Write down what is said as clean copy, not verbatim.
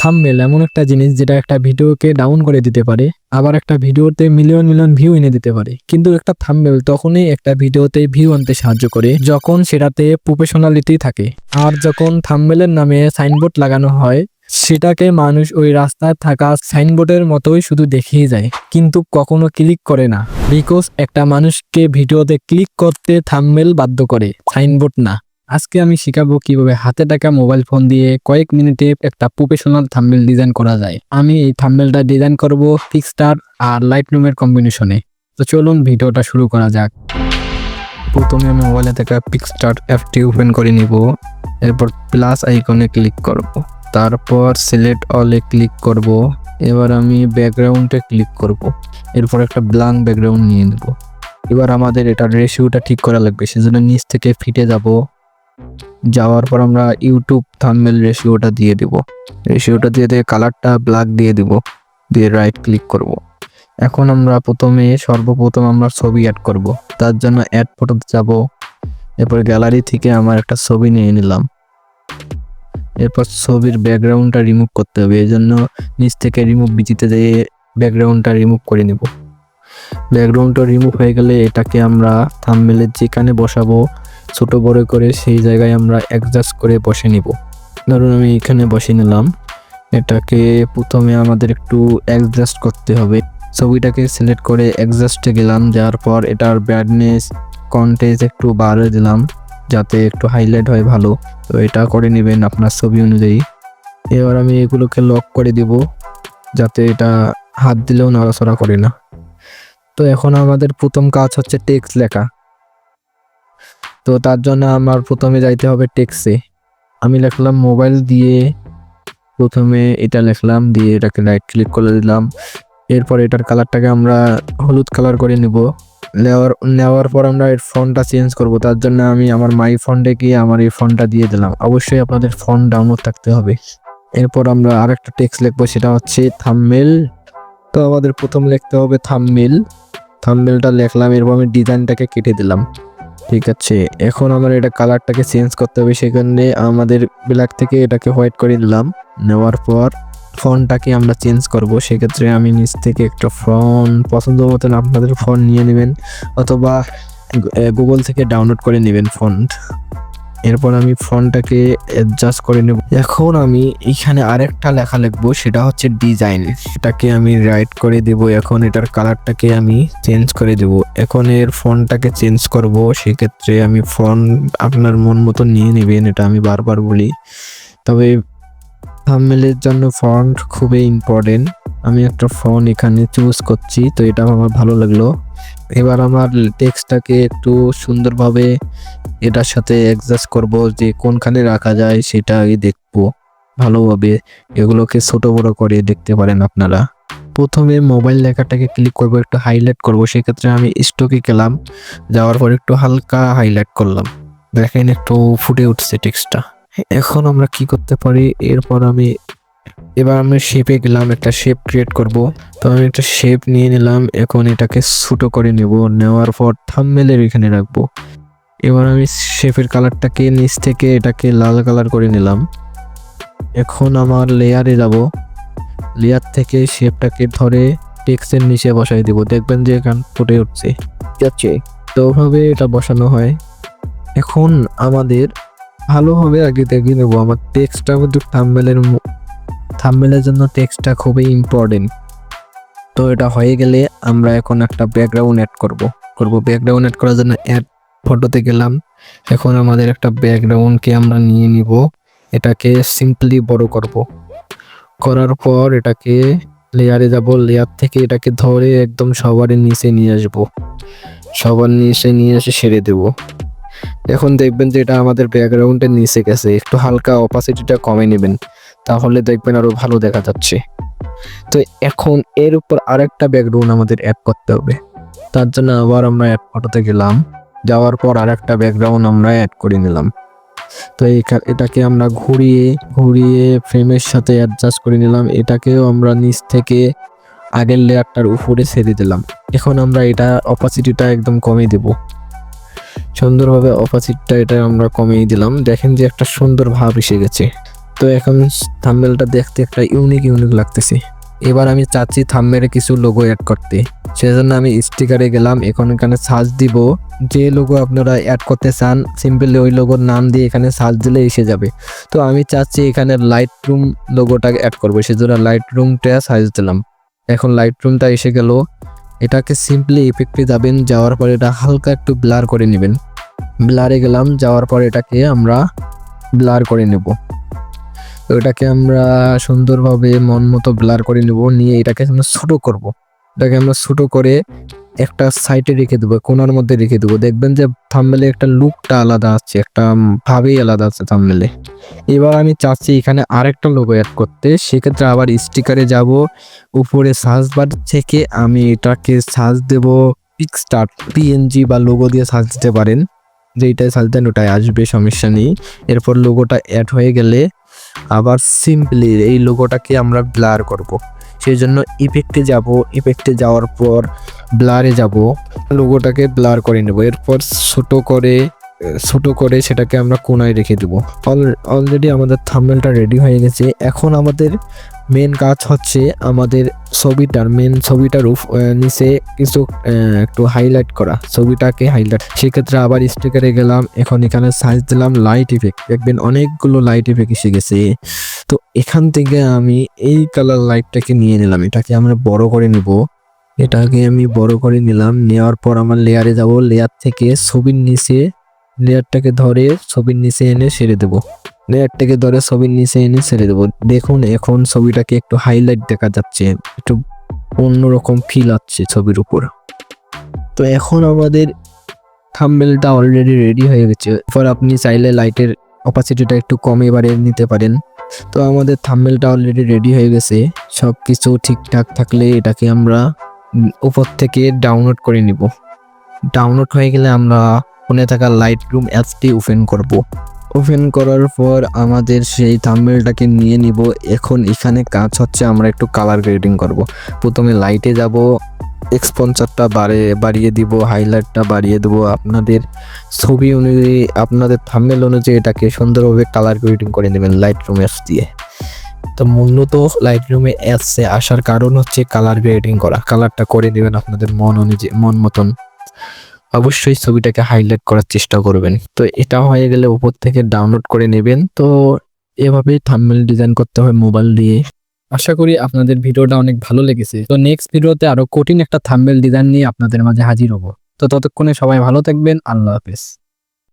Thumbnail এমন একটা জিনিস যেটা একটা ভিডিওকে ডাউন করে দিতে পারে, আবার একটা ভিডিওতে মিলিয়ন মিলিয়ন ভিউ এনে দিতে পারে। কিন্তু একটা থাম্বনেল তখনই একটা ভিডিওতে ভিউ আনতে সাহায্য করে যখন সেটাতে প্রফেশনালিটি থাকে। আর যখন থাম্বনেলের নামে সাইনবোর্ড লাগানো হয়, সেটাকে মানুষ ওই রাস্তায় থাকা সাইনবোর্ডের মতোই শুধু দেখিয়ে যায়, কিন্তু কখনো ক্লিক করে না। বিকজ একটা মানুষকে ভিডিওতে ক্লিক করতে থাম্বনেল বাধ্য করে, সাইনবোর্ড না। আজকে আমি শিখাবো কিভাবে হাতে থাকা মোবাইল ফোন দিয়ে কয়েক মিনিটে একটা প্রফেশনাল থাম্বনেল ডিজাইন করা যায়। আমি এই থাম্বনেলটা ডিজাইন করব পিক্সআর্ট আর লাইটরুমের কম্বিনেশনে। তো চলুন ভিডিওটা শুরু করা যাক। প্রথমে আমি মোবাইলে থাকা পিক্সআর্ট অ্যাপটি ওপেন করে নিব, এরপর প্লাস আইকনে ক্লিক করব, তারপর সিলেক্ট অলে ক্লিক করব। এবার আমি ব্যাকগ্রাউন্ডে ক্লিক করব, এরপর একটা ব্ল্যাঙ্ক ব্যাকগ্রাউন্ড নিয়ে নেব। এবার আমাদের এটার রেশিওটা ঠিক করা লাগবে, সেজন্য নিচ থেকে ফিটে যাওয়ার পর আমরা ইউটিউব থাম্বনেল রেশিওটা দিয়ে দিব। রেশিওটা দিয়ে কালারটা ব্ল্যাক দিয়ে দিব, দিয়ে রাইট ক্লিক করব। এখন আমরা সর্বপ্রথম আমরা ছবি অ্যাড করব। তার জন্য অ্যাড ফটোতে যাব, এরপর গ্যালারি থেকে আমার একটা ছবি নিয়ে নিলাম। এরপর ছবির ব্যাকগ্রাউন্ডটা রিমুভ করতে হবে, এই জন্য নিচ থেকে রিমুভ বিচিতে যেয়ে ব্যাকগ্রাউন্ডটা রিমুভ করে নেব। ব্যাকগ্রাউন্ডটা রিমুভ হয়ে গেলে এটাকে আমরা থাম্বনেলের যেখানে বসাবো ছোট বড় করে সেই জায়গায় আমরা অ্যাডজাস্ট করে বসে নিব। ধরুন আমি এখানে বসে নিলাম। এটাকে প্রথমে আমাদের একটু অ্যাডজাস্ট করতে হবে। ছবিটাকে সিলেক্ট করে অ্যাডজাস্টে গেলাম, যাওয়ার পর এটার ব্রাইটনেস কন্ট্রাস্ট একটু বাড়িয়ে দিলাম যাতে একটু হাইলাইট হয় ভালো। তো এটা করে নেবেন আপনার ছবি অনুযায়ী। এবার আমি এগুলোকে লক করে দিব যাতে এটা হাত দিলেও নড়াচড়া করে না। তো এখন আমাদের প্রথম কাজ হচ্ছে টেক্সট লেখা। তো তার জন্য আমার প্রথমে যাইতে হবে টেক্সটে। আমি লিখলাম মোবাইল দিয়ে, প্রথমে এটা লিখলাম, দিয়ে এটাকে রাইট ক্লিক করে দিলাম। এরপর এটার কালারটাকে আমরা হলুদ কালার করে নেব। নেওয়ার পর আমরা এর ফন্টটা চেঞ্জ করব। তার জন্য আমি আমার মাই ফন্টে গিয়ে আমার এই ফন্টটা দিয়ে দিলাম। অবশ্যই আপনাদের ফন্ট ডাউনলোড থাকতে হবে। এরপর আমরা আরেকটা টেক্সট লিখবো, সেটা হচ্ছে থাম্বনেল। তো আমাদের প্রথম লিখতে হবে থাম্বনেল। থাম্বনেলটা লিখলাম, এরপর আমি ডিজাইনটাকে কেটে দিলাম। ঠিক আছে, এখন আমার এটা কালারটাকে চেঞ্জ করতে হবে, সেখানে আমাদের ব্ল্যাক থেকে এটাকে হোয়াইট করে দিলাম। নেওয়ার পর ফন্টটাকে আমরা চেঞ্জ করব, সেক্ষেত্রে আমি নিচ থেকে একটা ফন্ট পছন্দ মতন আপনাদের ফন্ট নিয়ে নেবেন, অথবা গুগল থেকে ডাউনলোড করে নেবেন ফন্ট। এরপর আমি ফন্টটাকে অ্যাডজাস্ট করে নেব। এখন আমি এখানে আরেকটা লেখা লিখবো, সেটা হচ্ছে ডিজাইন। এটাকে আমি রাইট করে দেব। এখন এটার কালারটাকে আমি চেঞ্জ করে দেব। এখন এর ফন্টটাকে চেঞ্জ করব, সেক্ষেত্রে আমি ফন্ট আপনার মন মতো নিয়ে নেবেন, এটা আমি বারবার বলি। তবে থাম্বনেলের জন্য ফন্ট খুবই ইম্পর্টেন্ট। আমি একটা ফন্ট এখানে চুজ করছি, তো এটা আমার ভালো লাগলো। এবার আমার টেক্সটটাকে একটু সুন্দরভাবে এটার সাথে অ্যাডজাস্ট করব, যে কোনখানে রাখা যায় সেটা আগে দেখবো ভালোভাবে। এগুলোকে ছোট বড় করে দেখতে পারেন আপনারা। প্রথমে মোবাইল লেখাটাকে ক্লিক করব, একটু হাইলাইট করব। সেক্ষেত্রে আমি স্টকে গেলাম, যাওয়ার পর একটু হালকা হাইলাইট করলাম। দেখেন একটু ফুটে উঠছে টেক্সটটা। এখন আমরা কি করতে পারি, এবার আমি শেপে গেলাম, একটা শেপ ক্রিয়েট করব। তো আমি একটা শেপ নিয়ে নিলাম। এখন এটাকে ছোট করে নেব, নেওয়ার পর থাম্বনেলের এখানে রাখবো। এবার আমি শেপের কালারটাকে নিচ থেকে এটাকে লাল কালার করে নিলাম। এখন আমার লেয়ারে যাব, লেয়ার থেকে শেপটাকে ধরে টেক্সটের নিচে বসাই দেব। দেখবেন যে এখান ফুটে উঠছে। ঠিক আছে, তো ওভাবে এটা বসানো হয়। এখন আমাদের ভালোভাবে আগে দেখে নেবো আমার টেক্সটটা, কিন্তু থাম্বনেলের জন্য টেক্সটটা খুবই ইম্পর্টেন্ট। তো এটা হয়ে গেলে আমরা এখন একটা ব্যাকগ্রাউন্ড অ্যাড করব। ব্যাকগ্রাউন্ড অ্যাড করার জন্য অ্যাড ফটোতে গেলাম। এখন আমাদের একটা ব্যাকগ্রাউন্ডকে আমরা নিয়ে নিব, এটাকে সিম্পলি বড় করব। করার পর এটাকে লেয়ারে যাব, লেয়ার থেকে এটাকে ধরে একদম সবার নিচে নিয়ে আসবো। সবার নিচে নিয়ে এসে ছেড়ে দেব। এখন দেখবেন যে এটা আমাদের ব্যাকগ্রাউন্ডের নিচে গেছে। একটু হালকা অপাসিটিটা কমে নেবেন, তাহলে দেখবেন আরো ভালো দেখা যাচ্ছে। তো এখন এর উপর আরেকটা ব্যাকগ্রাউন্ড আমাদের অ্যাড করতে হবে। তার জন্য আবার আমরা অ্যাড ফটোতে গেলাম, যাওয়ার পর আরেকটা ব্যাকগ্রাউন্ড আমরা অ্যাড করে নিলাম। তো এটাকে আমরা ঘুরিয়ে ফ্রেমের সাথে অ্যাডজাস্ট করে নিলাম। এটাকেও আমরা নিচ থেকে আগের লেয়ারটার উপরে ছেড়ে দিলাম। এখন আমরা এটা অপাসিটিটা একদম কমিয়ে দেব। সুন্দরভাবে অপাসিটিটা এটা আমরা কমিয়ে দিলাম। দেখেন যে একটা সুন্দর ভাব এসে গেছে। তো এখন থাম্বনেলটা দেখতে একটা ইউনিক লাগতেছে। এবার আমি চাচ্ছি থাম্বনেলে কিছু লোগো অ্যাড করতে, সেজন্য আমি স্টিকারে গেলাম। এখন এখানে সার্চ দিব, যে লোগো আপনারা অ্যাড করতে চান সিম্পলি ওই লোগোর নাম দিয়ে এখানে সার্চ দিলে এসে যাবে। তো আমি চাচ্ছি এখানে লাইট রুম লোগোটা অ্যাড করবো, সেজন্য লাইট রুমটা সার্চ দিলাম। এখন লাইট রুমটা এসে গেল। এটাকে সিম্পলি ইফেক্টে যাবেন, যাওয়ার পর এটা হালকা একটু ব্লার করে নেবেন। ব্লারে গেলাম, যাওয়ার পর এটাকে আমরা ব্লার করে নেব। তো এটাকে আমরা সুন্দরভাবে মন মতো ব্লার করে নেব, নিয়ে এটাকে আমরা ছোট করব। এটাকে আমরা ছোট করে একটা সাইডে রেখে দেবো, কোণার মধ্যে রেখে দেবো। দেখবেন যে থাম্বনেলে একটা লুকটা আলাদা আছে, একটা ভাবেই আলাদা আছে থাম্বনেলে। এবার আমি চাচ্ছি এখানে আরেকটা লোগো অ্যাড করতে, সেক্ষেত্রে আবার স্টিকারে যাব, উপরে সার্চ বার থেকে আমি এটাকে সার্চ দেব পিক্সআর্ট পিএনজি বা লোগো দিয়ে সার্চ দিতে পারেন, যেইটাই সার্চ দেন ওটাই আসবে, সমস্যা নেই। এরপর লোগোটা অ্যাড হয়ে গেলে আবার সিম্পলি এই লোগোটাকে আমরা ব্লার করব। সেই জন্য ইফেক্টে যাব, ইফেক্টে যাওয়ার পর ব্লারে যাব, লোগোটাকে ব্লার করে নেব। এরপর ছোট করে সেটাকে আমরা কোণায় রেখে দেবো। অলরেডি আমাদের থাম্বনেলটা রেডি হয়ে গেছে। এখন আমাদের মেন কাজ হচ্ছে আমাদের ছবিটার নিচে কিছু একটু হাইলাইট করা, ছবিটাকে হাইলাইট। সেক্ষেত্রে আবার স্টিকারে গেলাম, এখন এখানে সাইজ দিলাম লাইট ইফেক্ট। দেখবেন অনেকগুলো লাইট ইফেক্ট এসে গেছে। তো এখান থেকে আমি এই কালার লাইটটাকে নিয়ে নিলাম, এটাকে আমরা বড় করে নিব। এটাকে আমি বড় করে নিলাম, নেওয়ার পর আমার লেয়ারে যাব, লেয়ার থেকে ছবির নিচে লেয়ারটাকে ধরে ছবির নিচে এনে ছেড়ে দেবো। লেয়ারটাকে ধরে ছবির নিচে এনে ছেড়ে দেবো। দেখুন এখন ছবিটাকে একটু হাইলাইট দেখা যাচ্ছে, একটু অন্যরকম ফিল আসছে ছবির উপর। তো এখন আমাদের থাম্বনেলটা অলরেডি রেডি হয়ে গেছে। এরপর আপনি চাইলে লাইটের অপাসিটিটা একটু কমে বাড়িয়ে নিতে পারেন। তো আমাদের থাম্বনেলটা অলরেডি রেডি হয়ে গেছে। সব কিছু ঠিকঠাক থাকলে এটাকে আমরা উপর থেকে ডাউনলোড করে নিব। ডাউনলোড হয়ে গেলে আমরা ফোনে থাকা লাইট রুম অ্যাপসটি ওপেন করব। ওপেন করার পর আমাদের সেই থাম্বনেলটাকে নিয়ে নিব। এখন এখানে কাজ হচ্ছে আমরা একটু কালার গ্রেডিং করব। প্রথমে লাইটে যাব, এক্সপোজারটা বাড়িয়ে দিব, হাইলাইটটা বাড়িয়ে দেবো। আপনাদের ছবি অনুযায়ী, আপনাদের থাম্বনেল অনুযায়ী এটাকে সুন্দরভাবে কালার গ্রেডিং করে নেবেন লাইট রুম অ্যাপস দিয়ে। তো মূলত লাইট রুমে অ্যাপসে আসার কারণ হচ্ছে কালার গ্রেডিং করা। কালারটা করে দেবেন আপনাদের মন অনুযায়ী, মন মতন। অবশ্যই ছবিটাকে হাইলাইট করার চেষ্টা করবেন। তো এটা হয়ে গেলে উপর থেকে ডাউনলোড করে নেবেন। তো এভাবেই থাম্বনেল ডিজাইন করতে হয় মোবাইল দিয়ে। আশা করি আপনাদের ভিডিওটা অনেক ভালো লেগেছে। তো নেক্সট ভিডিওতে আরো কঠিন একটা থাম্বনেল ডিজাইন নিয়ে আপনাদের মাঝে হাজির হব। তো ততক্ষণে সবাই ভালো থাকবেন। আল্লাহ হাফেজ।